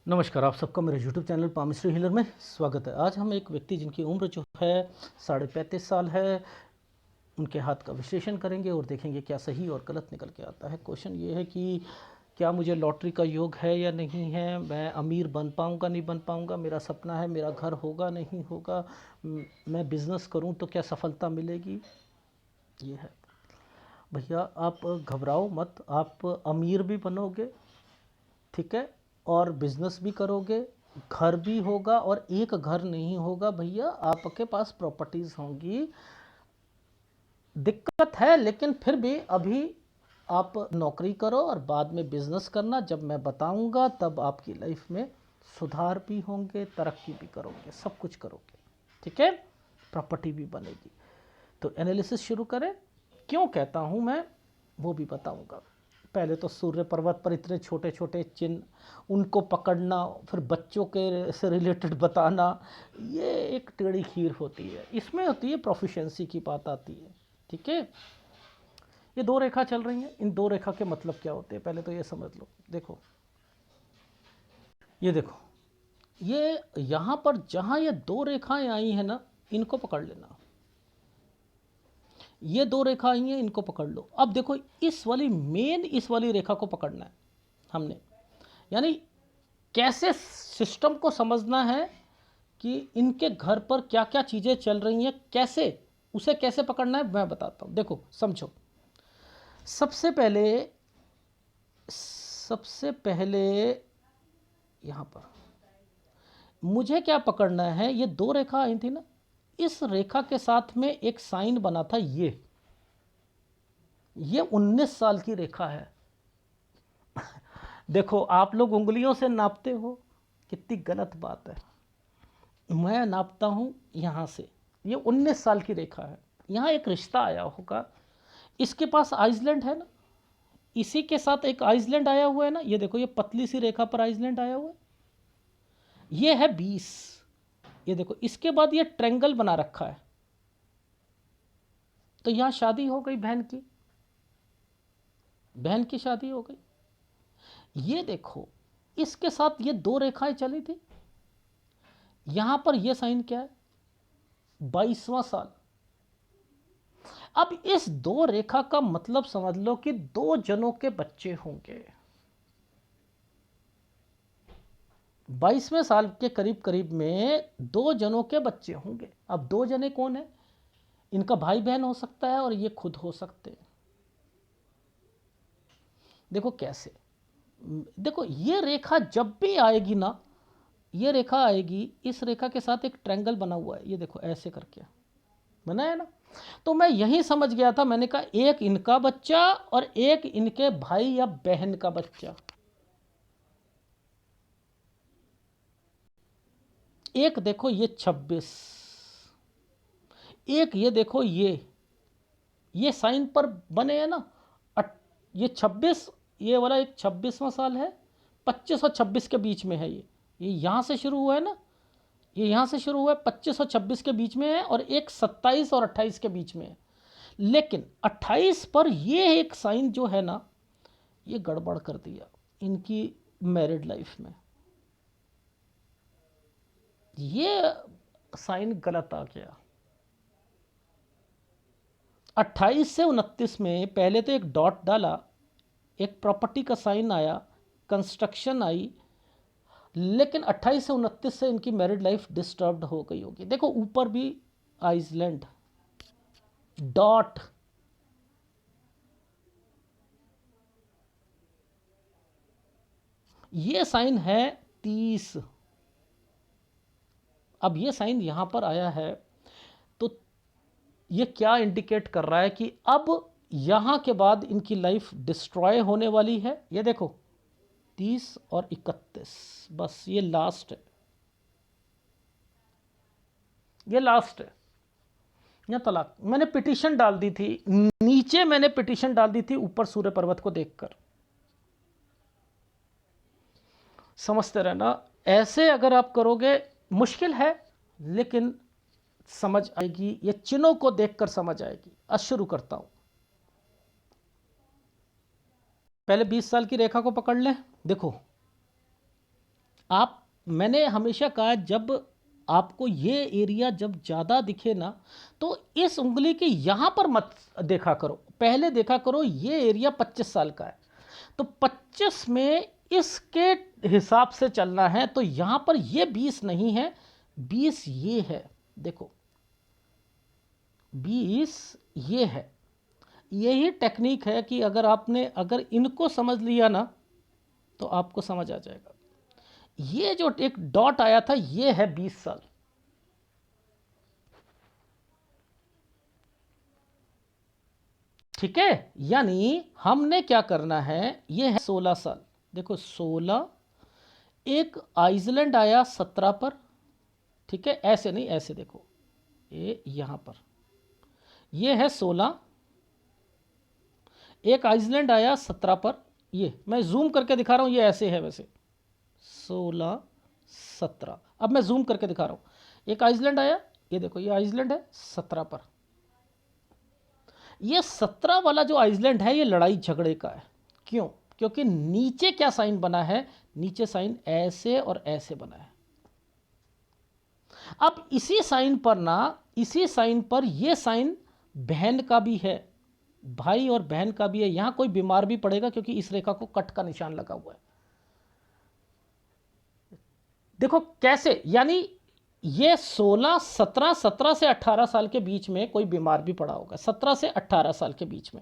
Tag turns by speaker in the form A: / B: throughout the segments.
A: नमस्कार, आप सबका मेरे यूट्यूब चैनल पामिस्ट्री हीलर में स्वागत है। आज हम एक व्यक्ति जिनकी उम्र जो है 35.5 साल है, उनके हाथ का विश्लेषण करेंगे और देखेंगे क्या सही और गलत निकल के आता है। क्वेश्चन ये है कि क्या मुझे लॉटरी का योग है या नहीं है, मैं अमीर बन पाऊँगा नहीं बन पाऊँगा, मेरा सपना है मेरा घर होगा नहीं होगा, मैं बिज़नेस करूँ तो क्या सफलता मिलेगी। ये है भैया, आप घबराओ मत, आप अमीर भी बनोगे, ठीक है, और बिजनेस भी करोगे, घर भी होगा, और एक घर नहीं होगा भैया, आपके पास प्रॉपर्टीज होंगी। दिक्कत है लेकिन फिर भी अभी आप नौकरी करो और बाद में बिजनेस करना, जब मैं बताऊंगा तब आपकी लाइफ में सुधार भी होंगे, तरक्की भी करोगे, सब कुछ करोगे, ठीक है, प्रॉपर्टी भी बनेगी। तो एनालिसिस शुरू करें। क्यों कहता हूं मैं वो भी बताऊंगा। पहले तो सूर्य पर्वत पर इतने छोटे छोटे चिन्ह, उनको पकड़ना, फिर बच्चों के से रिलेटेड बताना, ये एक टेढ़ी खीर होती है। इसमें होती है प्रोफिशिएंसी की बात आती है, ठीक है। ये दो रेखा चल रही हैं, इन दो रेखा के मतलब क्या होते हैं पहले तो ये समझ लो। देखो, ये देखो, ये यहाँ पर जहाँ ये दो रेखाएं आई हैं ना, इनको पकड़ लेना। ये दो रेखा आई हैं, इनको पकड़ लो। अब देखो, इस वाली मेन इस वाली रेखा को पकड़ना है हमने, यानी कैसे सिस्टम को समझना है कि इनके घर पर क्या क्या चीज़ें चल रही हैं, कैसे उसे कैसे पकड़ना है मैं बताता हूँ। देखो समझो, सबसे पहले यहाँ पर मुझे क्या पकड़ना है, ये दो रेखा आई थी ना, इस रेखा के साथ में एक साइन बना था, ये 19 साल की रेखा है। देखो, आप लोग उंगलियों से नापते हो, कितनी गलत बात है। मैं नापता हूं यहां से, ये 19 साल की रेखा है। यहां एक रिश्ता आया होगा, इसके पास आइसलैंड है ना, इसी के साथ एक आइसलैंड आया हुआ है ना। ये देखो, ये पतली सी रेखा पर आइसलैंड आया हुआ है, ये है 20। ये देखो, इसके बाद ये ट्रेंगल बना रखा है, तो यहां शादी हो गई बहन की शादी हो गई। ये देखो, इसके साथ ये दो रेखाएं चली थी, यहां पर ये साइन क्या है, 22वां साल। अब इस दो रेखा का मतलब समझ लो कि दो जनों के बच्चे होंगे। 22वें साल के करीब करीब में दो जनों के बच्चे होंगे। अब दो जने कौन है, इनका भाई बहन हो सकता है और ये खुद हो सकते हैं। देखो कैसे, देखो ये रेखा जब भी आएगी ना, ये रेखा आएगी, इस रेखा के साथ एक ट्रायंगल बना हुआ है, ये देखो ऐसे करके बना है ना। तो मैं यही समझ गया था, मैंने कहा एक इनका बच्चा और एक इनके भाई या बहन का बच्चा। एक देखो ये 26, एक ये देखो ये साइन पर बने हैं ना। ये 26, ये वाला एक 26वां साल है, 25 और 26 के बीच में है। ये यहाँ से शुरू हुआ है ना, ये यहाँ से शुरू हुआ है, 25 और 26 के बीच में है, और एक 27 और 28 के बीच में है। लेकिन 28 पर ये एक साइन जो है ना, ये गड़बड़ कर दिया इनकी मैरिड लाइफ में। ये साइन गलत आ गया। 28 से 29 में पहले तो एक डॉट डाला, एक प्रॉपर्टी का साइन आया, कंस्ट्रक्शन आई, लेकिन 28 से 29 से इनकी मैरिड लाइफ डिस्टर्ब्ड हो गई होगी। देखो ऊपर भी आइसलैंड डॉट, ये साइन है 30। अब ये साइन यहां पर आया है, तो ये क्या इंडिकेट कर रहा है कि अब यहां के बाद इनकी लाइफ डिस्ट्रॉय होने वाली है। ये देखो 30 और 31, बस ये लास्ट है, ये लास्ट है। या तलाक, मैंने पिटीशन डाल दी थी नीचे, मैंने पिटीशन डाल दी थी ऊपर सूर्य पर्वत को देखकर। समझते रहना, ऐसे अगर आप करोगे, मुश्किल है लेकिन समझ आएगी, ये चिन्हों को देखकर समझ आएगी। आज शुरू करता हूं। पहले 20 साल की रेखा को पकड़ लें। देखो आप, मैंने हमेशा कहा जब आपको ये एरिया जब ज़्यादा दिखे ना, तो इस उंगली के यहाँ पर मत देखा करो, पहले देखा करो ये एरिया 25 साल का है, तो 25 में इसके हिसाब से चलना है, तो यहाँ पर ये 20 नहीं है, 20 ये है, देखो 20 ये है। यही टेक्निक है कि अगर इनको समझ लिया ना तो आपको समझ आ जाएगा। ये जो एक डॉट आया था ये है 20 साल, ठीक है। यानी हमने क्या करना है, ये है 16 साल, देखो 16, एक आइसलैंड आया 17 पर, ठीक है, ऐसे नहीं ऐसे देखो, ये यहां पर ये है 16, एक आइसलैंड आया 17 पर, ये मैं जूम करके दिखा रहा हूं, ये ऐसे है वैसे 16 17, अब मैं जूम करके दिखा रहा हूं, एक आइसलैंड आया, ये देखो ये आइसलैंड है 17 पर, ये 17 वाला जो आइसलैंड है ये लड़ाई झगड़े का है। क्यों? क्योंकि नीचे क्या साइन बना है, नीचे साइन ऐसे और ऐसे बना है। अब इसी साइन पर ना, इसी साइन पर ये साइन बहन का भी है, भाई और बहन का भी है, यहां कोई बीमार भी पड़ेगा क्योंकि इस रेखा को कट का निशान लगा हुआ है। देखो कैसे, यानी ये 16 17 17 से 18 साल के बीच में कोई बीमार भी पड़ा होगा, 17 से 18 साल के बीच में।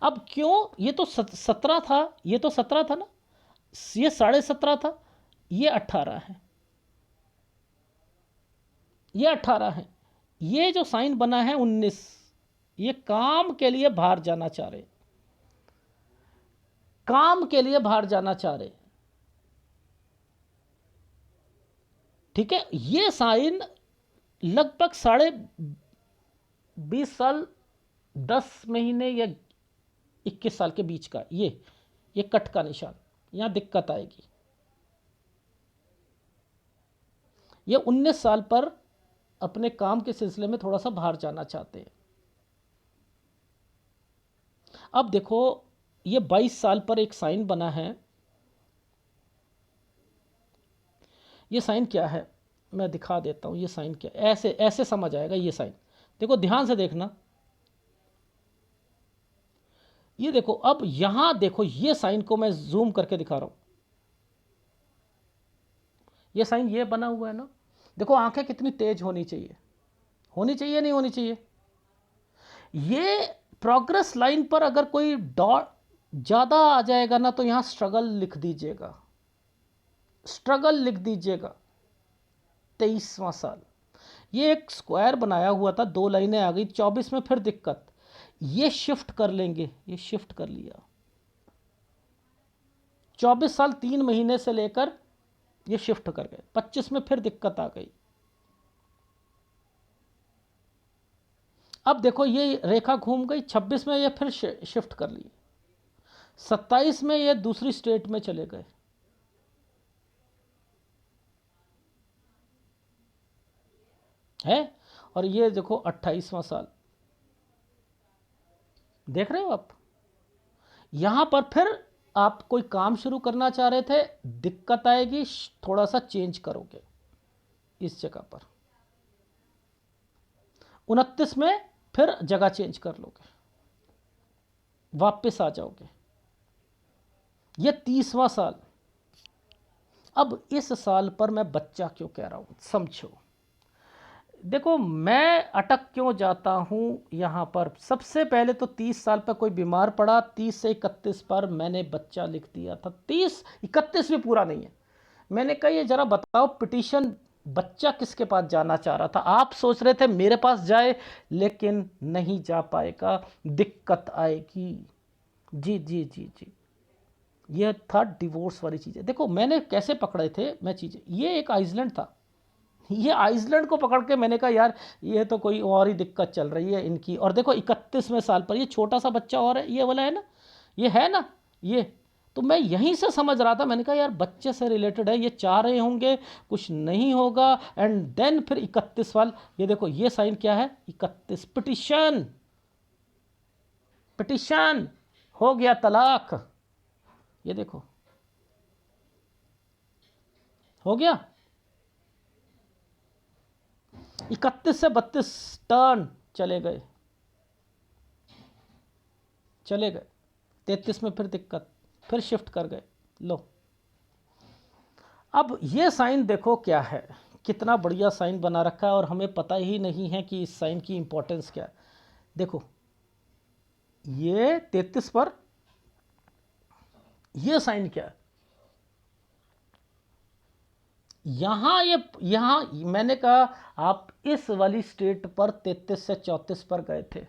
A: अब क्यों, ये तो 17 था, ये तो 17 था ना, ये 17.5 था, ये 18 है, ये 18 है, ये जो साइन बना है 19, ये काम के लिए बाहर जाना चाह रहे, काम के लिए बाहर जाना चाह रहे, ठीक है। ये साइन लगभग 20 साल 10 महीने या 21 साल के बीच का, ये कट का निशान, यहां दिक्कत आएगी। ये 19 साल पर अपने काम के सिलसिले में थोड़ा सा बाहर जाना चाहते हैं। अब देखो ये 22 साल पर एक साइन बना है, ये साइन क्या है मैं दिखा देता हूं, ये साइन क्या, ऐसे ऐसे समझ आएगा ये साइन, देखो ध्यान से देखना, ये देखो, अब यहां देखो ये साइन को मैं जूम करके दिखा रहा हूं, ये साइन ये बना हुआ है ना, देखो आंखें कितनी तेज होनी चाहिए, होनी चाहिए नहीं होनी चाहिए। ये प्रोग्रेस लाइन पर अगर कोई डॉट ज़्यादा आ जाएगा ना तो यहां स्ट्रगल लिख दीजिएगा, स्ट्रगल लिख दीजिएगा। 23वां साल, ये एक स्क्वायर बनाया हुआ था, 2 लाइनें आ गई, 24 में फिर दिक्कत, ये शिफ्ट कर लेंगे, ये शिफ्ट कर लिया, 24 साल 3 महीने से लेकर ये शिफ्ट कर गए, 25 में फिर दिक्कत आ गई। अब देखो ये रेखा घूम गई, 26 में ये फिर शिफ्ट कर ली, 27 में ये दूसरी स्टेट में चले गए, है, और ये देखो 28वां साल, देख रहे हो आप, यहां पर फिर आप कोई काम शुरू करना चाह रहे थे, दिक्कत आएगी, थोड़ा सा चेंज करोगे इस जगह पर, 29 में फिर जगह चेंज कर लोगे, वापस आ जाओगे, ये 30वां साल। अब इस साल पर मैं बच्चा क्यों कह रहा हूं, समझो, देखो मैं अटक क्यों जाता हूं यहां पर, सबसे पहले तो 30 साल पर कोई बीमार पड़ा, 30 से 31 पर मैंने बच्चा लिख दिया था, 30 31 भी पूरा नहीं है, मैंने कहा ये जरा बताओ पिटीशन बच्चा किसके पास जाना चाह रहा था, आप सोच रहे थे मेरे पास जाए, लेकिन नहीं जा पाएगा, दिक्कत आएगी, जी जी जी जी, यह था डिवोर्स वाली चीज़ें। देखो मैंने कैसे पकड़े थे मैं चीज़ें, ये एक आइसलैंड था, ये आइसलैंड को पकड़ के मैंने कहा यार ये तो कोई और ही दिक्कत चल रही है इनकी, और देखो 31वें साल पर ये छोटा सा बच्चा और है, ये वाला है ना, ये है ना, ये तो मैं यहीं से समझ रहा था, मैंने कहा यार बच्चे से रिलेटेड है, ये चाह रहे होंगे कुछ नहीं होगा, एंड देन फिर 31 साल, ये देखो ये साइन क्या है, 31, पिटिशन, पिटिशन हो गया तलाक, ये देखो हो गया। 31 से 32 टर्न चले गए, चले गए। 33 में फिर दिक्कत, फिर शिफ्ट कर गए। लो अब ये साइन देखो क्या है, कितना बढ़िया साइन बना रखा है और हमें पता ही नहीं है कि इस साइन की इंपॉर्टेंस क्या है। देखो ये 33 पर ये साइन क्या है, यहां मैंने कहा आप इस वाली स्टेट पर 33 से 34 पर गए थे,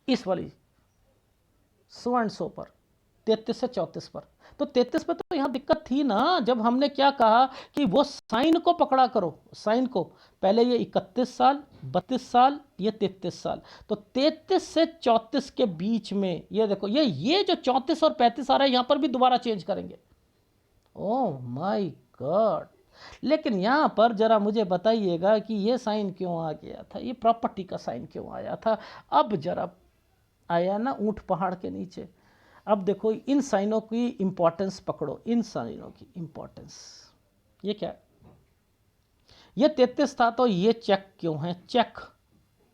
A: इस वाली सो एंड सो पर 33 से 34 पर। तो 33 पे तो यहां दिक्कत थी ना, जब हमने क्या कहा कि वो साइन को पकड़ा करो, साइन को। पहले ये 31 साल, 32 साल, ये 33 साल। तो 33 से 34 के बीच में ये देखो, ये जो 34 और 35 आ रहा है, यहां पर भी दोबारा चेंज करेंगे। Oh my God. लेकिन यहां पर जरा मुझे बताइएगा कि ये साइन क्यों आ गया था, ये प्रॉपर्टी का साइन क्यों आया था। अब जरा आया ना ऊंट पहाड़ के नीचे। अब देखो इन साइनों की इंपॉर्टेंस पकड़ो, इन साइनों की इंपॉर्टेंस। ये क्या है, ये 33 था तो ये चेक क्यों है, चेक।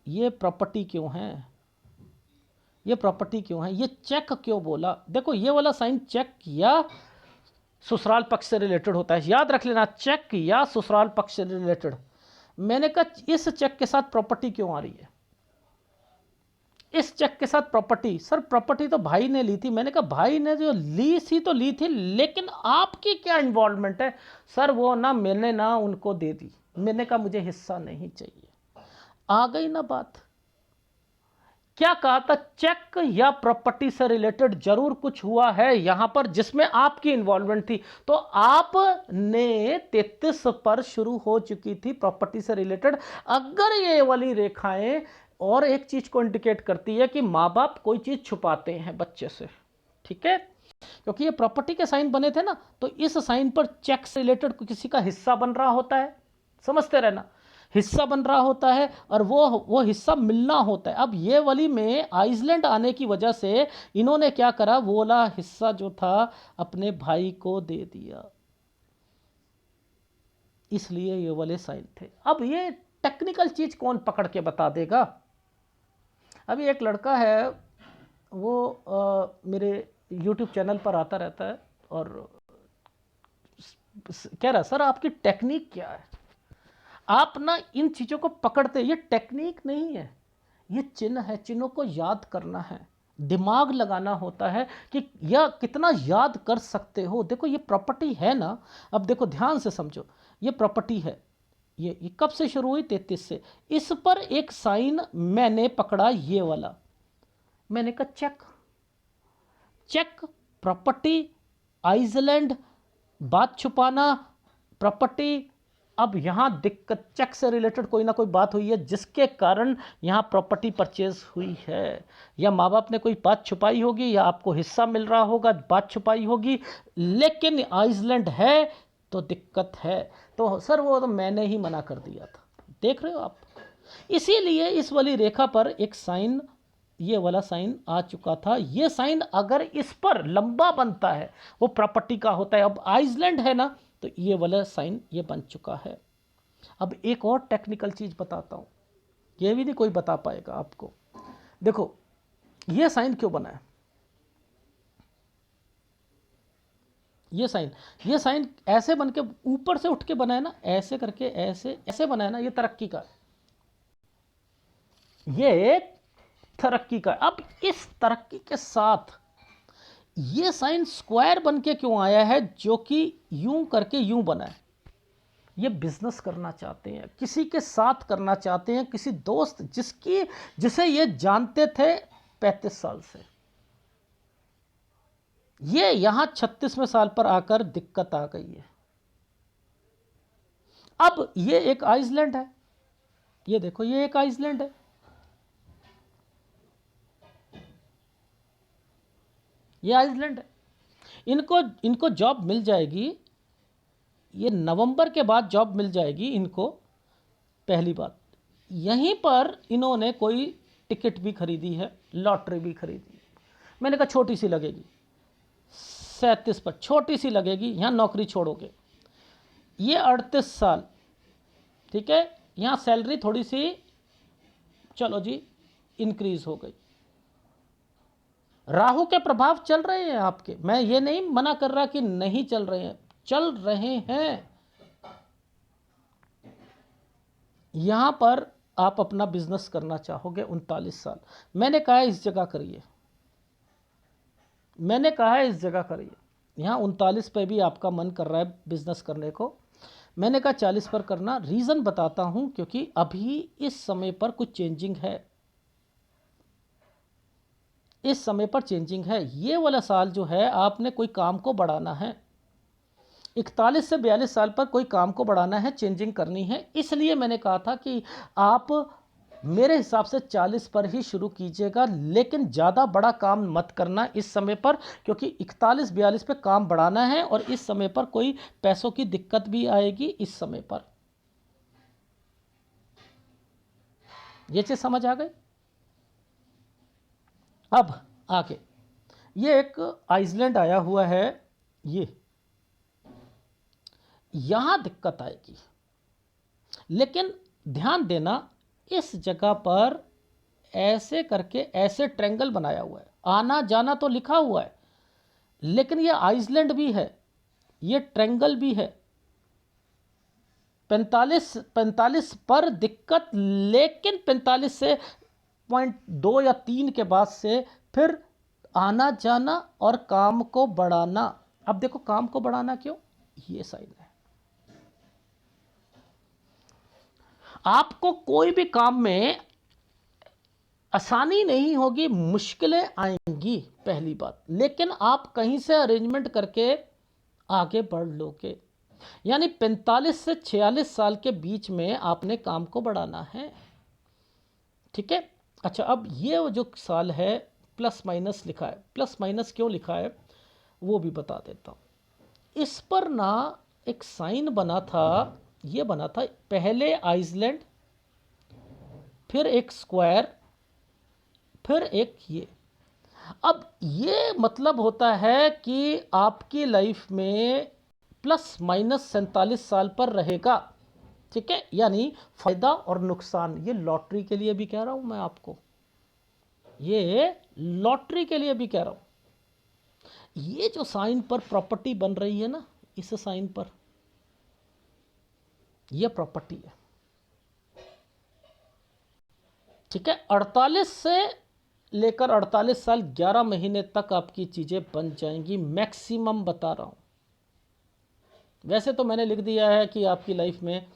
A: ये प्रॉपर्टी क्यों है, ये प्रॉपर्टी क्यों है, ये चेक क्यों बोला। देखो ये वाला साइन चेक या ससुराल पक्ष से रिलेटेड होता है, याद रख लेना, चेक या ससुराल पक्ष से रिलेटेड। मैंने कहा इस चेक के साथ प्रॉपर्टी क्यों आ रही है, इस चेक के साथ प्रॉपर्टी। सर प्रॉपर्टी तो भाई ने ली थी। मैंने कहा भाई ने जो ली थी तो ली थी, लेकिन आपकी क्या इन्वॉल्वमेंट है। सर वो ना मैंने ना उनको दे दी, मैंने कहा मुझे हिस्सा नहीं चाहिए। आ गई ना बात। क्या कहा था, चेक या प्रॉपर्टी से रिलेटेड जरूर कुछ हुआ है यहां पर जिसमें आपकी इन्वॉल्वमेंट थी। तो आपने 33 पर शुरू हो चुकी थी प्रॉपर्टी से रिलेटेड। अगर ये वाली रेखाएं और एक चीज को इंडिकेट करती है कि माँ बाप कोई चीज छुपाते हैं बच्चे से, ठीक है, क्योंकि ये प्रॉपर्टी के साइन बने थे ना, तो इस साइन पर चेक से रिलेटेड किसी का हिस्सा बन रहा होता है, समझते रहना, हिस्सा बन रहा होता है और वो हिस्सा मिलना होता है। अब ये वाली में आइसलैंड आने की वजह से इन्होंने क्या करा, वो वाला हिस्सा जो था अपने भाई को दे दिया, इसलिए ये वाले साइन थे। अब ये टेक्निकल चीज कौन पकड़ के बता देगा। अभी एक लड़का है, वो मेरे YouTube चैनल पर आता रहता है और कह रहा सर आपकी टेक्निक क्या है, आप ना इन चीज़ों को पकड़ते। ये टेक्निक नहीं है, ये चिन्ह है, चिन्हों को याद करना है, दिमाग लगाना होता है कि या कितना याद कर सकते हो। देखो ये प्रॉपर्टी है ना, अब देखो ध्यान से समझो, ये प्रॉपर्टी है, ये कब से शुरू हुई, 33 से। इस पर एक साइन मैंने पकड़ा, ये वाला, मैंने कहा चेक, चेक प्रॉपर्टी, आइसलैंड, बात छुपाना, प्रॉपर्टी। अब यहां दिक्कत, चेक से रिलेटेड कोई ना कोई बात हुई है जिसके कारण यहां प्रॉपर्टी परचेज हुई है, या माँ बाप ने कोई बात छुपाई होगी, या आपको हिस्सा मिल रहा होगा, बात छुपाई होगी, लेकिन आइसलैंड है तो दिक्कत है। तो सर वो तो मैंने ही मना कर दिया था, देख रहे हो आप। इसीलिए इस वाली रेखा पर एक साइन, ये वाला साइन आ चुका था। ये साइन अगर इस पर लंबा बनता है वो प्रॉपर्टी का होता है। अब आइसलैंड है ना, तो ये वाला साइन ये बन चुका है। अब एक और टेक्निकल चीज बताता हूं, ये भी नहीं कोई बता पाएगा आपको। देखो ये साइन क्यों बना है, ये साइन ऐसे बन के ऊपर से उठ के बना है ना, ऐसे करके ऐसे ऐसे बना है ना, ये तरक्की का, ये तरक्की का। अब इस तरक्की के साथ ये साइन स्क्वायर बन के क्यों आया है, जो कि यूं करके यूं बना है। ये बिजनेस करना चाहते हैं, किसी के साथ करना चाहते हैं, किसी दोस्त जिसे ये जानते थे 35 साल से। ये यहां 36वें साल पर आकर दिक्कत आ गई है। अब ये एक आइसलैंड है, ये देखो ये एक आइसलैंड है, ये आइसलैंड है। इनको जॉब मिल जाएगी, ये नवंबर के बाद जॉब मिल जाएगी इनको। पहली बात, यहीं पर इन्होंने कोई टिकट भी खरीदी है, लॉटरी भी खरीदी है। मैंने कहा छोटी सी लगेगी, 37 पर छोटी सी लगेगी, यहाँ नौकरी छोड़ोगे। ये 38 साल, ठीक है। यहाँ सैलरी थोड़ी सी चलो जी इंक्रीज हो गई। राहु के प्रभाव चल रहे हैं आपके, मैं ये नहीं मना कर रहा कि नहीं चल रहे हैं, चल रहे हैं। यहां पर आप अपना बिजनेस करना चाहोगे 39 साल, मैंने कहा इस जगह करिए, मैंने कहा है इस जगह करिए। यहाँ 39 पे भी आपका मन कर रहा है बिजनेस करने को, मैंने कहा 40 पर करना। रीज़न बताता हूँ, क्योंकि अभी इस समय पर कुछ चेंजिंग है, इस समय पर चेंजिंग है। ये वाला साल जो है आपने कोई काम को बढ़ाना है, 41 से 42 साल पर कोई काम को बढ़ाना है, चेंजिंग करनी है। इसलिए मैंने कहा था कि आप मेरे हिसाब से 40 पर ही शुरू कीजिएगा, लेकिन ज़्यादा बड़ा काम मत करना इस समय पर, क्योंकि 41-42 पे काम बढ़ाना है और इस समय पर कोई पैसों की दिक्कत भी आएगी इस समय पर। ये चीज़ समझ आ गई। अब आगे ये एक आइसलैंड आया हुआ है, ये यहाँ दिक्कत आएगी, लेकिन ध्यान देना इस जगह पर ऐसे करके ऐसे ट्रायंगल बनाया हुआ है, आना जाना तो लिखा हुआ है, लेकिन ये आइसलैंड भी है, ये ट्रायंगल भी है। 45 पर दिक्कत, लेकिन 45 से 0.2 या 3 के बाद से फिर आना जाना और काम को बढ़ाना। अब देखो काम को बढ़ाना क्यों, ये साइन है। आपको कोई भी काम में आसानी नहीं होगी, मुश्किलें आएंगी पहली बात, लेकिन आप कहीं से अरेंजमेंट करके आगे बढ़ लोगे। यानी 45 से 46 साल के बीच में आपने काम को बढ़ाना है, ठीक है। अच्छा, अब ये जो साल है प्लस माइनस लिखा है, प्लस माइनस क्यों लिखा है वो भी बता देता हूँ। इस पर ना एक साइन बना था, ये बना था पहले आइसलैंड, फिर एक स्क्वायर, फिर एक ये। अब ये मतलब होता है कि आपकी लाइफ में प्लस माइनस 47 साल पर रहेगा, ठीक है। यानी फायदा और नुकसान, ये लॉटरी के लिए भी कह रहा हूं मैं आपको, ये लॉटरी के लिए भी कह रहा हूं। ये जो साइन पर प्रॉपर्टी बन रही है ना, इस साइन पर ये प्रॉपर्टी है, ठीक है। 48 से लेकर 48 साल 11 महीने तक आपकी चीज़ें बन जाएंगी, मैक्सिमम बता रहा हूँ। वैसे तो मैंने लिख दिया है कि आपकी लाइफ में,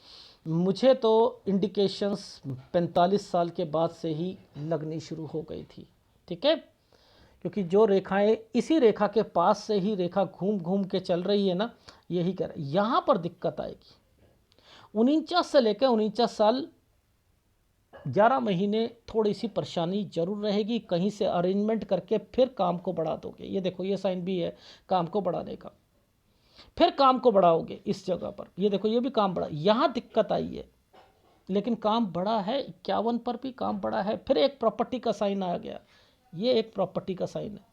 A: मुझे तो इंडिकेशंस 45 साल के बाद से ही लगनी शुरू हो गई थी, ठीक है। क्योंकि जो रेखाएं इसी रेखा के पास से ही रेखा घूम घूम के चल रही है ना, यही कर यहाँ पर दिक्कत आएगी। 49 से लेकर 49 साल 11 महीने थोड़ी सी परेशानी जरूर रहेगी, कहीं से अरेंजमेंट करके फिर काम को बढ़ा दोगे। ये देखो ये साइन भी है काम को बढ़ाने का, फिर काम को बढ़ाओगे इस जगह पर। ये देखो ये भी काम बढ़ा, यहाँ दिक्कत आई है, लेकिन काम बढ़ा है। 51 पर भी काम बढ़ा है, फिर एक प्रॉपर्टी का साइन आ गया, ये एक प्रॉपर्टी का साइन है।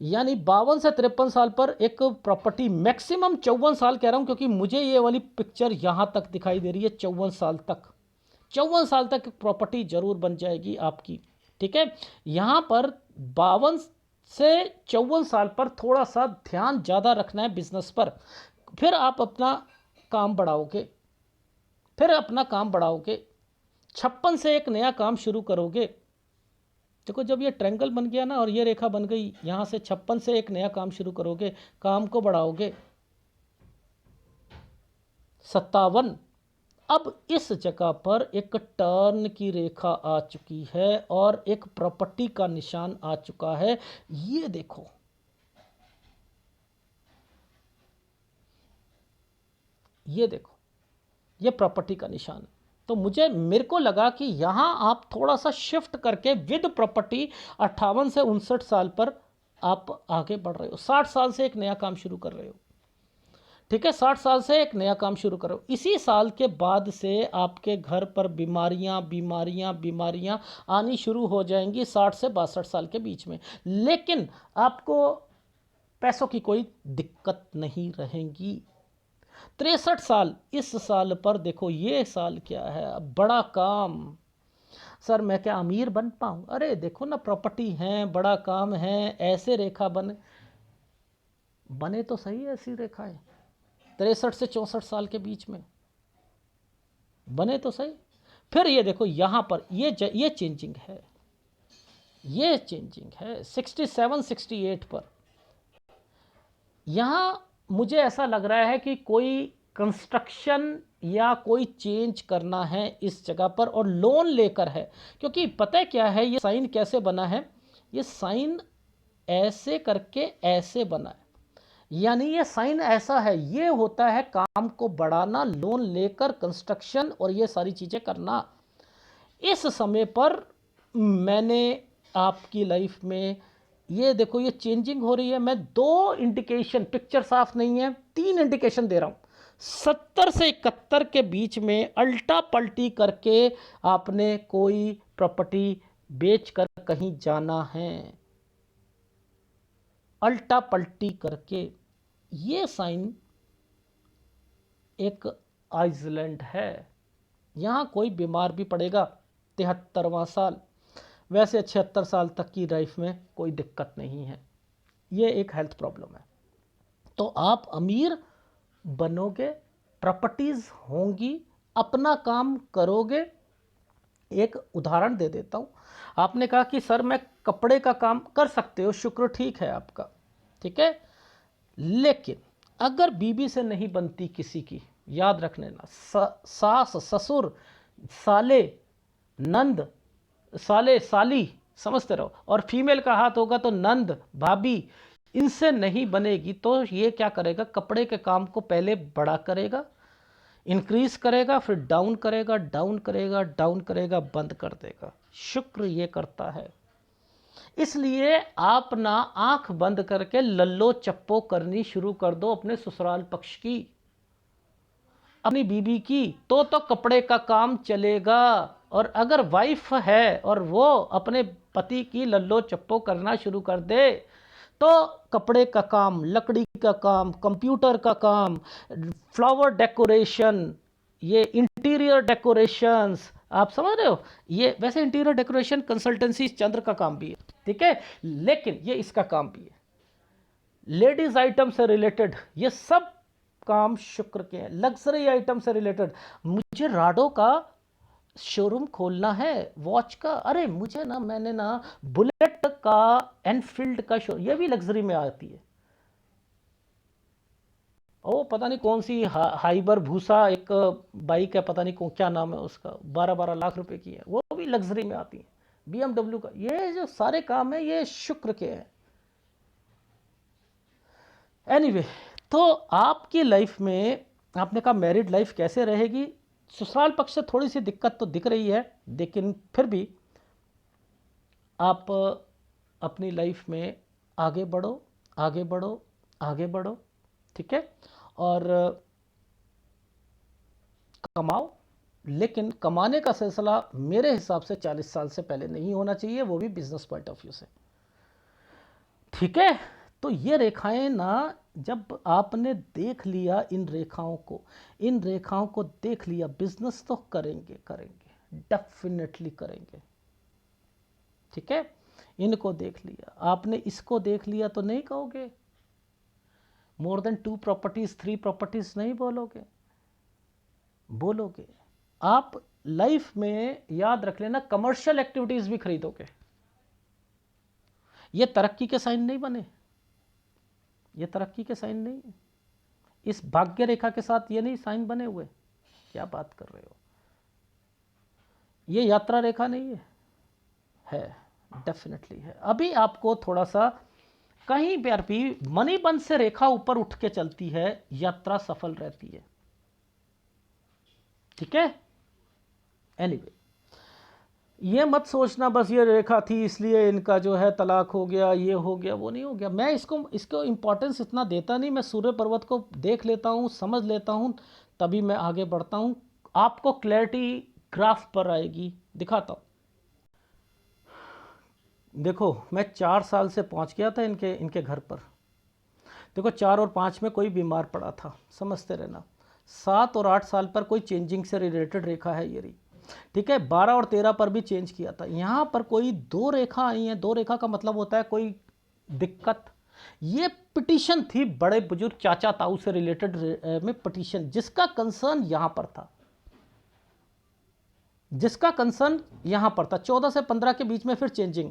A: यानी 52 से 53 साल पर एक प्रॉपर्टी, मैक्सिमम 54 साल कह रहा हूं, क्योंकि मुझे ये वाली पिक्चर यहां तक दिखाई दे रही है। 54 साल तक, 54 साल तक प्रॉपर्टी जरूर बन जाएगी आपकी, ठीक है। यहां पर 52 से 54 साल पर थोड़ा सा ध्यान ज़्यादा रखना है बिजनेस पर, फिर आप अपना काम बढ़ाओगे, फिर अपना काम बढ़ाओगे। 56 से एक नया काम शुरू करोगे। देखो जब ये ट्रायंगल बन गया ना और ये रेखा बन गई, यहाँ से 56 से एक नया काम शुरू करोगे, काम को बढ़ाओगे। 57, अब इस जगह पर एक टर्न की रेखा आ चुकी है और एक प्रॉपर्टी का निशान आ चुका है। ये देखो, ये देखो, ये प्रॉपर्टी का निशान है। तो मेरे को लगा कि यहाँ आप थोड़ा सा शिफ्ट करके विद प्रॉपर्टी 58 से 59 साल पर आप आगे बढ़ रहे हो। 60 साल से एक नया काम शुरू कर रहे हो, ठीक है। 60 साल से एक नया काम शुरू करो। इसी साल के बाद से आपके घर पर बीमारियां बीमारियां बीमारियां आनी शुरू हो जाएंगी 60 से 62 साल के बीच में। लेकिन आपको पैसों की कोई दिक्कत नहीं रहेगी। 63 साल, इस साल पर देखो ये साल क्या है, बड़ा काम। सर मैं क्या अमीर बन पाऊँ? अरे देखो ना, प्रॉपर्टी है, बड़ा काम है, ऐसे रेखा बने तो सही ऐसी रेखाएं 63 से 64 साल के बीच में बने तो सही। फिर ये देखो यहाँ पर ये चेंजिंग है, ये चेंजिंग है 67 68 पर। यहाँ मुझे ऐसा लग रहा है कि कोई कंस्ट्रक्शन या कोई चेंज करना है इस जगह पर, और लोन लेकर है। क्योंकि पता है क्या है, ये साइन कैसे बना है, ये साइन ऐसे करके ऐसे बना है, यानी ये साइन ऐसा है, ये होता है काम को बढ़ाना, लोन लेकर कंस्ट्रक्शन और ये सारी चीज़ें करना। इस समय पर मैंने आपकी लाइफ में ये देखो ये चेंजिंग हो रही है। मैं 2 इंडिकेशन, पिक्चर साफ नहीं है, 3 इंडिकेशन दे रहा हूँ। 70 से 71 के बीच में अल्टा पल्टी करके आपने कोई प्रॉपर्टी बेचकर कहीं जाना है, अल्टा पल्टी करके। ये साइन एक आइसलैंड है, यहाँ कोई बीमार भी पड़ेगा 73वां साल, वैसे 76 साल तक की लाइफ में कोई दिक्कत नहीं है। ये एक हेल्थ प्रॉब्लम है। तो आप अमीर बनोगे, प्रॉपर्टीज़ होंगी, अपना काम करोगे। एक उदाहरण दे देता हूँ। आपने कहा कि सर मैं कपड़े का काम कर सकते हो, शुक्र ठीक है आपका, ठीक है, लेकिन अगर बीबी से नहीं बनती किसी की, याद रख लेना, सास ससुर साले नंद साले साली समझते रहो, और फीमेल का हाथ होगा तो नंद भाभी, इनसे नहीं बनेगी तो ये क्या करेगा, कपड़े के काम को पहले बड़ा करेगा, इंक्रीज करेगा, फिर डाउन करेगा, डाउन करेगा, डाउन करेगा, बंद कर देगा। शुक्र ये करता है। इसलिए आप ना आंख बंद करके लल्लो चप्पो करनी शुरू कर दो अपने ससुराल पक्ष की, अपनी बीबी की, तो कपड़े का काम चलेगा। और अगर वाइफ है और वो अपने पति की लल्लो चप्पो करना शुरू कर दे तो कपड़े का काम, लकड़ी का काम, कंप्यूटर का काम, फ्लावर डेकोरेशन, ये इंटीरियर डेकोरेशंस, आप समझ रहे हो, ये वैसे इंटीरियर डेकोरेशन कंसल्टेंसी चंद्र का काम भी है, ठीक है, लेकिन ये इसका काम भी है। लेडीज आइटम से रिलेटेड ये सब काम शुक्र के हैं। लग्जरी आइटम से रिलेटेड, मुझे राडो का शोरूम खोलना है वॉच का, अरे मुझे ना, मैंने ना बुलेट का, एनफील्ड का शो, ये भी लग्जरी में आती है। ओ पता नहीं कौन सी हाइबर भूसा एक बाइक है, पता नहीं कौन क्या नाम है उसका, 12-12 लाख रुपए की है, वो भी लग्जरी में आती है। BMW का, ये जो सारे काम है ये शुक्र के हैं। एनीवे, तो आपकी लाइफ में, आपने कहा मैरिड लाइफ कैसे रहेगी, ससुराल पक्ष से थोड़ी सी दिक्कत तो दिख रही है, लेकिन फिर भी आप अपनी लाइफ में आगे बढ़ो, आगे बढ़ो, आगे बढ़ो, ठीक है, और कमाओ। लेकिन कमाने का सिलसिला मेरे हिसाब से 40 साल से पहले नहीं होना चाहिए, वो भी बिजनेस पॉइंट ऑफ व्यू से, ठीक है। तो ये रेखाएं ना, जब आपने देख लिया इन रेखाओं को, इन रेखाओं को देख लिया, बिजनेस तो करेंगे करेंगे, डेफिनेटली करेंगे, ठीक है। इनको देख लिया आपने, इसको देख लिया तो नहीं कहोगे मोर देन 2 प्रॉपर्टीज 3 प्रॉपर्टीज, नहीं बोलोगे, बोलोगे। आप लाइफ में याद रख लेना, कमर्शियल एक्टिविटीज भी खरीदोगे। ये तरक्की के साइन नहीं बने, ये तरक्की के साइन नहीं, इस भाग्य रेखा के साथ ये नहीं साइन बने हुए, क्या बात कर रहे हो, ये यात्रा रेखा नहीं है डेफिनेटली है। अभी आपको थोड़ा सा कहीं पर भी मनी बंद से रेखा ऊपर उठ के चलती है, यात्रा सफल रहती है, ठीक है। एनीवे, ये मत सोचना बस ये रेखा थी इसलिए इनका जो है तलाक हो गया, ये हो गया, वो नहीं हो गया। मैं इसको इम्पोर्टेंस इतना देता नहीं, मैं सूर्य पर्वत को देख लेता हूँ, समझ लेता हूँ, तभी मैं आगे बढ़ता हूँ। आपको क्लैरिटी ग्राफ पर आएगी, दिखाता हूँ। देखो मैं 4 साल से पहुँच गया था इनके घर पर, देखो 4 और 5 में कोई बीमार पड़ा था, समझते रहना। 7 और 8 साल पर कोई चेंजिंग से रिलेटेड रेखा है ये रही, ठीक है। 12 और 13 पर भी चेंज किया था। यहाँ पर कोई 2 रेखा आई हैं। 2 रेखा का मतलब होता है कोई दिक्कत। ये पिटीशन थी बड़े बुजुर्ग चाचा ताऊ से रिलेटेड में पिटीशन, जिसका कंसर्न यहां पर था, जिसका कंसर्न यहां पर था। 14 से 15 के बीच में फिर चेंजिंग।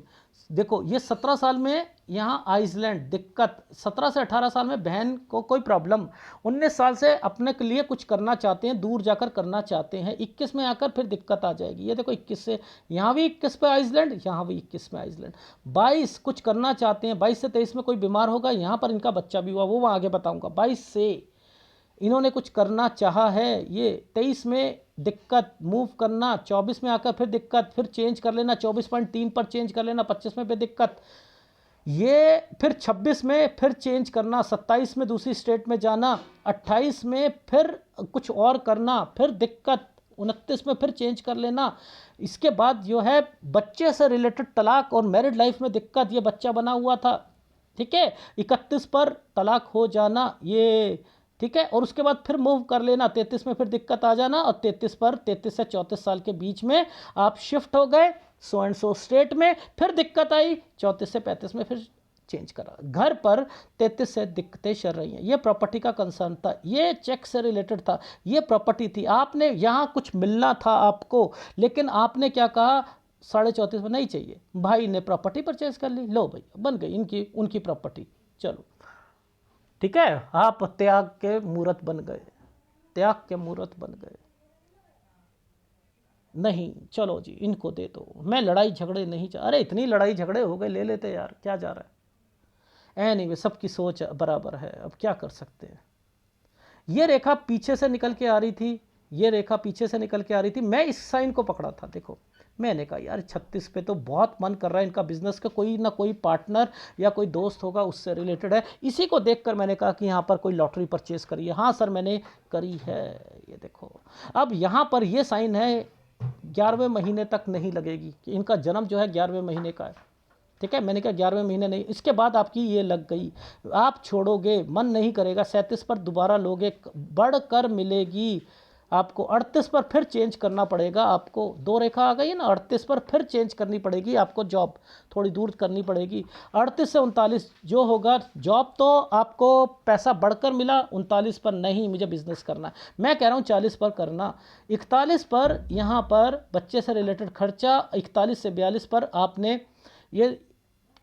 A: देखो ये 17 साल में यहां आइसलैंड दिक्कत, 17 से 18 साल में बहन को कोई प्रॉब्लम, 19 साल से अपने के लिए कुछ करना चाहते हैं, दूर जाकर करना चाहते हैं, 21 में आकर फिर दिक्कत आ जाएगी। ये देखो 21 से यहां भी 21 पे आइसलैंड, यहां भी 21 में आइसलैंड। 22 कुछ करना चाहते हैं, 22 से 23 में कोई बीमार होगा, यहां पर इनका बच्चा भी हुआ, वो मैं आगे बताऊंगा। 22 से इन्होंने कुछ करना चाहा है, ये 23 में दिक्कत, मूव करना, 24 में आकर फिर दिक्कत, फिर चेंज कर लेना, 24.3 पर चेंज कर लेना, 25 में फिर दिक्कत, ये फिर 26 में फिर चेंज करना, 27 में दूसरी स्टेट में जाना, 28 में फिर कुछ और करना, फिर दिक्कत, 29 में फिर चेंज कर लेना। इसके बाद जो है बच्चे से रिलेटेड तलाक और मैरिड लाइफ में दिक्कत, ये बच्चा बना हुआ था, ठीक है। 31 पर तलाक हो जाना, ये ठीक है। और उसके बाद फिर मूव कर लेना, 33 में फिर दिक्कत आ जाना, और 33 पर 33 से 34 साल के बीच में आप शिफ्ट हो गए सो एंड सो स्टेट में, फिर दिक्कत आई, 34 से 35 में फिर चेंज करा। घर पर 33 से दिक्कतें चल रही हैं। ये प्रॉपर्टी का कंसर्न था, ये चेक से रिलेटेड था, ये प्रॉपर्टी थी। आपने यहाँ कुछ मिलना था आपको, लेकिन आपने क्या कहा, 34.5 में नहीं चाहिए। भाई ने प्रॉपर्टी परचेज कर ली, लो भाई बन गई इनकी उनकी प्रॉपर्टी, चलो ठीक है। आप त्याग के मूर्त बन गए, त्याग के मूर्त बन गए। नहीं चलो जी इनको दे दो, मैं लड़ाई झगड़े नहीं चाह, अरे इतनी लड़ाई झगड़े हो गए, ले लेते यार, क्या जा रहा है। एनीवे सबकी सोच बराबर है, अब क्या कर सकते हैं। ये रेखा पीछे से निकल के आ रही थी, ये रेखा पीछे से निकल के आ रही थी, मैं इस साइन को पकड़ा था। देखो मैंने कहा यार 36 पे तो बहुत मन कर रहा है इनका बिजनेस का, कोई ना कोई पार्टनर या कोई दोस्त होगा उससे रिलेटेड है। इसी को देखकर मैंने कहा कि यहाँ पर कोई लॉटरी परचेज करी है। हाँ सर मैंने करी है, ये देखो। अब यहाँ पर ये साइन है 11वें महीने तक नहीं लगेगी, कि इनका जन्म जो है 11वें महीने का है, ठीक है। मैंने कहा 11वें महीने नहीं, इसके बाद आपकी ये लग गई, आप छोड़ोगे, मन नहीं करेगा। 37 पर दोबारा लोगे, बढ़कर मिलेगी आपको। 38 पर फिर चेंज करना पड़ेगा आपको, 2 रेखा आ गई है ना, 38 पर फिर चेंज करनी पड़ेगी आपको, जॉब थोड़ी दूर करनी पड़ेगी। 38 से 39 जो होगा, जॉब तो आपको पैसा बढ़कर मिला, 39 पर नहीं मुझे बिजनेस करना है, मैं कह रहा हूँ 40 पर करना। 41 पर यहाँ पर बच्चे से रिलेटेड खर्चा, 41 से 42 पर आपने ये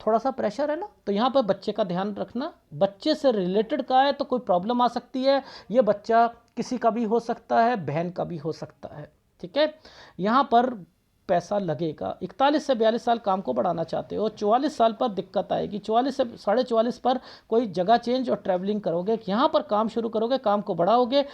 A: थोड़ा सा प्रेशर है ना, तो यहाँ पर बच्चे का ध्यान रखना। बच्चे से रिलेटेड का है तो कोई प्रॉब्लम आ सकती है, ये बच्चा किसी का भी हो सकता है, बहन का भी हो सकता है, ठीक है। यहाँ पर पैसा लगेगा। 41 से 42 साल काम को बढ़ाना चाहते हो, 44 साल पर दिक्कत आएगी, 44 से 44.5 पर कोई जगह चेंज और ट्रैवलिंग करोगे, यहाँ पर काम शुरू करोगे, काम को बढ़ाओगे।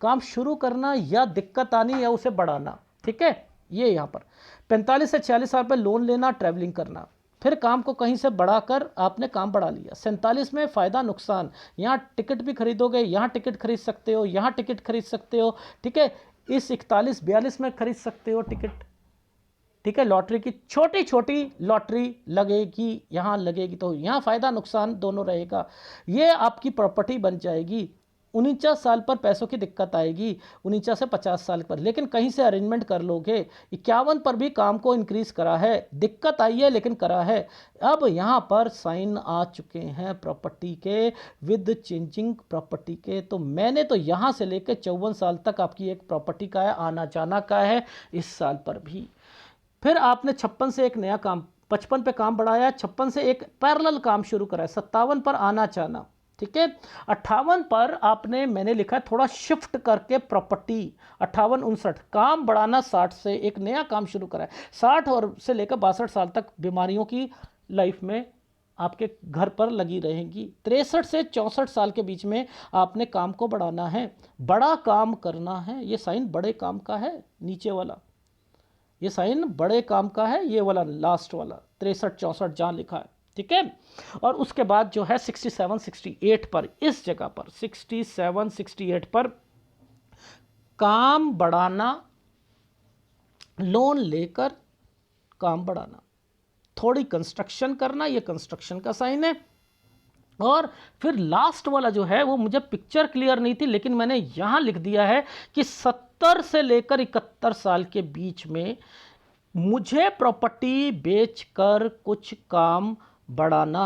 A: काम शुरू करना या दिक्कत आनी या उसे बढ़ाना, ठीक है। ये यहाँ पर 45 से 46 साल पर लोन लेना, ट्रैवलिंग करना, फिर काम को कहीं से बढ़ाकर आपने काम बढ़ा लिया। 47 में फ़ायदा नुकसान, यहाँ टिकट भी खरीदोगे, यहाँ टिकट खरीद सकते हो, यहाँ टिकट खरीद सकते हो, ठीक है। इस 41-42 में खरीद सकते हो टिकट, ठीक है। लॉटरी की छोटी छोटी लॉटरी लगेगी, यहाँ लगेगी, तो यहाँ फ़ायदा नुकसान दोनों रहेगा। ये आपकी प्रॉपर्टी बन जाएगी। 49 साल पर पैसों की दिक्कत आएगी, 49 से 50 साल पर, लेकिन कहीं से अरेंजमेंट कर लोगे। 51 पर भी काम को इंक्रीज करा है, दिक्कत आई है लेकिन करा है। अब यहाँ पर साइन आ चुके हैं प्रॉपर्टी के, विद चेंजिंग प्रॉपर्टी के। तो मैंने तो यहाँ से लेकर 54 साल तक आपकी एक प्रॉपर्टी का है, आना जाना का है, इस साल पर भी। फिर आपने 56 से एक नया काम, 55 पे काम बढ़ाया, 56 से एक पैरेलल काम शुरू करा है, 57 पर आना जाना, ठीक है। 58 पर आपने, मैंने लिखा है थोड़ा शिफ्ट करके प्रॉपर्टी, 58-59 काम बढ़ाना, 60 से एक नया काम शुरू करा है, 60 और से लेकर 62 साल तक बीमारियों की लाइफ में आपके घर पर लगी रहेंगी। 63 से 64 साल के बीच में आपने काम को बढ़ाना है, बड़ा काम करना है। ये साइन बड़े काम का है, नीचे वाला ये साइन बड़े काम का है, ये वाला लास्ट वाला 63-64 जहाँ लिखा है, ठीक है। और उसके बाद जो है 67-68 पर, इस जगह पर 67-68 पर काम बढ़ाना, लोन लेकर काम बढ़ाना, थोड़ी कंस्ट्रक्शन करना, ये कंस्ट्रक्शन का साइन है। और फिर लास्ट वाला जो है वो मुझे पिक्चर क्लियर नहीं थी, लेकिन मैंने यहाँ लिख दिया है कि 70 से लेकर 71 साल के बीच में मुझे प्रॉपर्टी बेचकर कुछ काम बढ़ाना,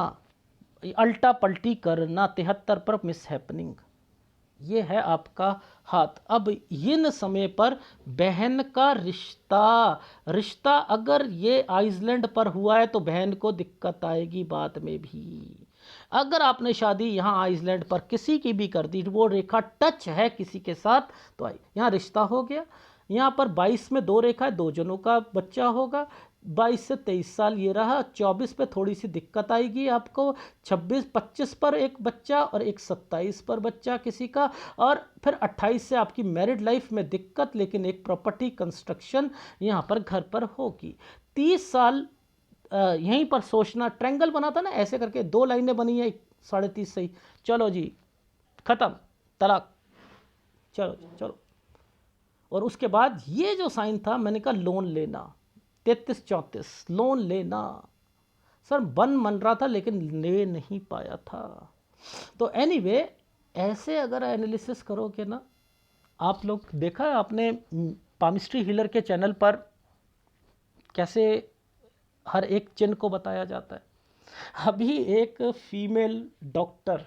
A: अल्टा पल्टी करना, 73 पर मिस हैपनिंग। ये है आपका हाथ। अब इन समय पर बहन का रिश्ता, रिश्ता अगर ये आइसलैंड पर हुआ है तो बहन को दिक्कत आएगी बाद में भी। अगर आपने शादी यहाँ आइसलैंड पर किसी की भी कर दी, वो रेखा टच है किसी के साथ, तो यहाँ रिश्ता हो गया। यहाँ पर 22 में 2 रेखा है, 2 जनों का बच्चा होगा। 22 से 23 साल ये रहा। 24 पे थोड़ी सी दिक्कत आएगी आपको। 25 पर एक बच्चा और एक 27 पर बच्चा किसी का। और फिर 28 से आपकी मैरिड लाइफ में दिक्कत, लेकिन एक प्रॉपर्टी कंस्ट्रक्शन यहाँ पर घर पर होगी। 30 साल यहीं पर सोचना, ट्रायंगल बना था ना ऐसे करके, 2 लाइनें बनी है, 30.5 सही। चलो जी ख़त्म, तलाक, चलो जी चलो। और उसके बाद ये जो साइन था, मैंने कहा लोन लेना, 33-34 लोन लेना। सर बन मन रहा था लेकिन ले नहीं पाया था। तो एनीवे ऐसे अगर एनालिसिस करोगे ना आप लोग, देखा है आपने पामिस्ट्री हीलर के चैनल पर कैसे हर एक चिन्ह को बताया जाता है। अभी एक फीमेल डॉक्टर,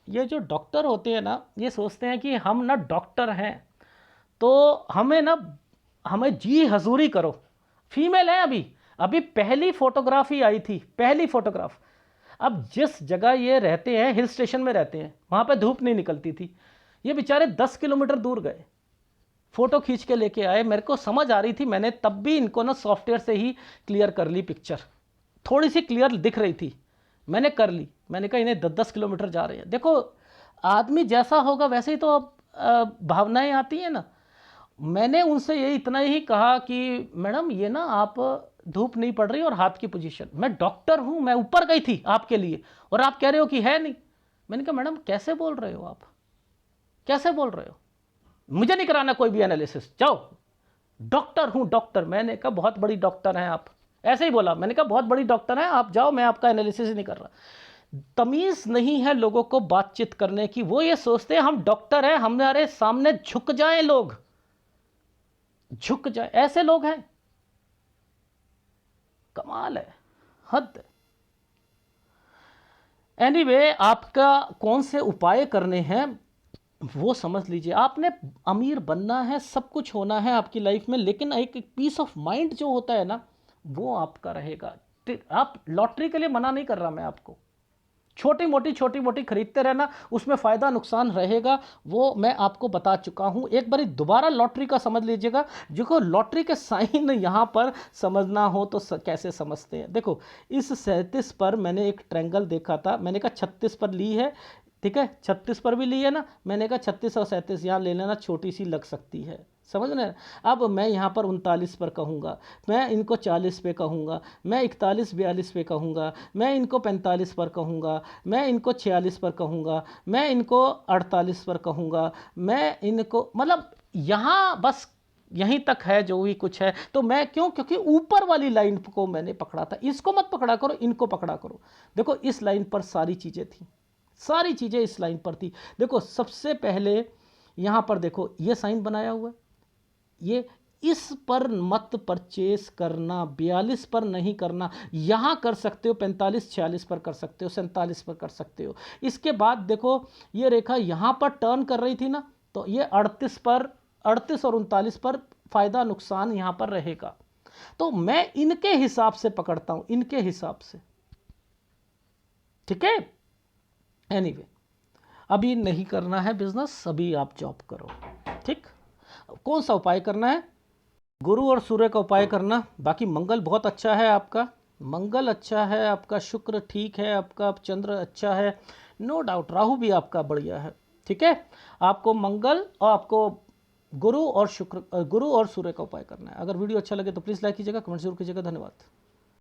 A: ये जो डॉक्टर होते हैं ना, ये सोचते हैं कि हम ना डॉक्टर हैं तो हमें जी हजूरी करो। फीमेल है अभी पहली फोटोग्राफी आई थी, पहली फोटोग्राफ। अब जिस जगह ये रहते हैं, हिल स्टेशन में रहते हैं, वहाँ पे धूप नहीं निकलती थी। ये बेचारे 10 किलोमीटर दूर गए, फ़ोटो खींच के लेके आए। मेरे को समझ आ रही थी, मैंने तब भी इनको ना सॉफ्टवेयर से ही क्लियर कर ली पिक्चर, थोड़ी सी क्लियर दिख रही थी, मैंने कर ली। मैंने कहा इन्हें 10-10 किलोमीटर जा रहे हैं। देखो आदमी जैसा होगा वैसे ही तो भावनाएं आती हैं ना। मैंने उनसे ये इतना ही कहा कि मैडम ये ना आप धूप नहीं पड़ रही और हाथ की पोजीशन, मैं डॉक्टर हूँ, मैं ऊपर गई थी आपके लिए और आप कह रहे हो कि है नहीं। मैंने कहा मैडम कैसे बोल रहे हो आप, कैसे बोल रहे हो, मुझे नहीं कराना कोई भी एनालिसिस, जाओ, डॉक्टर हूँ डॉक्टर। मैंने कहा बहुत बड़ी डॉक्टर हैं आप, ऐसे ही बोला। मैंने कहा बहुत बड़ी डॉक्टर हैं आप, जाओ, मैं आपका एनालिसिस ही नहीं कर रहा। तमीज़ नहीं है लोगों को बातचीत करने की। वो ये सोचते हैं हम डॉक्टर हैं, हमारे सामने झुक जाएं लोग, झुक जाए, ऐसे लोग हैं। कमाल है, हद है। एनीवे आपका कौन से उपाय करने हैं वो समझ लीजिए। आपने अमीर बनना है, सब कुछ होना है आपकी लाइफ में, लेकिन एक पीस ऑफ माइंड जो होता है ना वो आपका रहेगा। आप लॉटरी के लिए मना नहीं कर रहा मैं आपको, छोटी मोटी खरीदते रहना, उसमें फ़ायदा नुकसान रहेगा, वो मैं आपको बता चुका हूँ। एक बारी दोबारा लॉटरी का समझ लीजिएगा। जो लॉटरी के साइन यहाँ पर समझना हो तो कैसे समझते हैं। देखो इस 37 पर मैंने एक ट्रायंगल देखा था, मैंने कहा 36 पर ली है, ठीक है, 36 पर भी ली है ना, मैंने कहा 36 और 37 यहाँ ले लेना, छोटी सी लग सकती है, समझ रहे हैं। अब मैं यहाँ पर 39 पर कहूँगा, मैं इनको 40 पे कहूँगा, मैं 41-42 पे कहूँगा, मैं इनको 45 पर कहूँगा, मैं इनको 46 पर कहूँगा, मैं इनको 48 पर कहूँगा, मैं इनको, मतलब यहाँ बस यहीं तक है जो भी कुछ है। तो मैं क्यों, क्योंकि ऊपर वाली लाइन को मैंने पकड़ा था। इसको मत पकड़ा करो, इनको पकड़ा करो। देखो इस लाइन पर सारी चीज़ें थी, सारी चीज़ें इस लाइन पर थी। देखो सबसे पहले यहाँ पर देखो ये साइन बनाया हुआ है, ये इस पर मत परचेस करना, 42 पर नहीं करना। यहाँ कर सकते हो 45-46 पर कर सकते हो, 47 पर कर सकते हो। इसके बाद देखो ये रेखा यहाँ पर टर्न कर रही थी ना, तो ये 38 पर, 38 और 39 पर फ़ायदा नुकसान यहाँ पर रहेगा। तो मैं इनके हिसाब से पकड़ता हूँ, इनके हिसाब से, ठीक है। एनीवे अभी नहीं करना है बिजनेस, अभी आप जॉब करो, ठीक। कौन सा उपाय करना है, गुरु और सूर्य का उपाय करना। बाकी मंगल बहुत अच्छा है आपका, मंगल अच्छा है आपका, शुक्र ठीक है आपका, चंद्र अच्छा है, नो डाउट, राहु भी आपका बढ़िया है, ठीक है। आपको मंगल और आपको गुरु और शुक्र, गुरु और सूर्य का उपाय करना है। अगर वीडियो अच्छा लगे तो प्लीज़ लाइक कीजिएगा, कमेंट जरूर कीजिएगा। धन्यवाद।